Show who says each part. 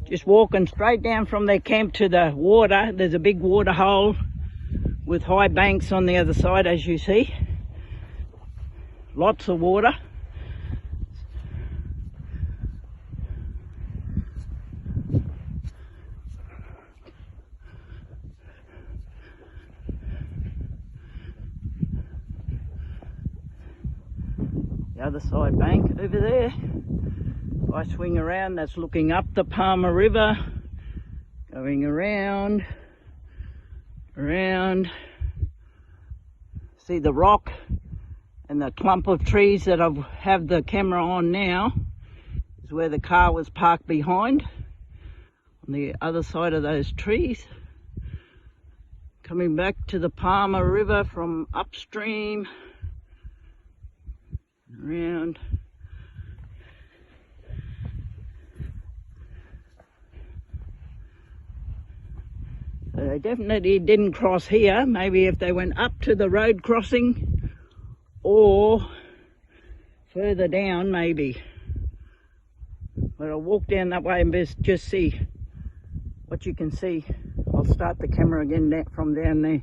Speaker 1: Just walking straight down from their camp to the water. There's a big water hole with high banks on the other side, as you see. Lots of water. The other side bank over there. If I swing around, that's looking up the Palmer River, going around. See the rock and the clump of trees that I have the camera on now is where the car was parked behind, on the other side of those trees. Coming back to the Palmer River from upstream, around. They definitely didn't cross here. Maybe if they went up to the road crossing or further down, maybe. But I'll walk down that way and just see what you can see. I'll start the camera again from down there.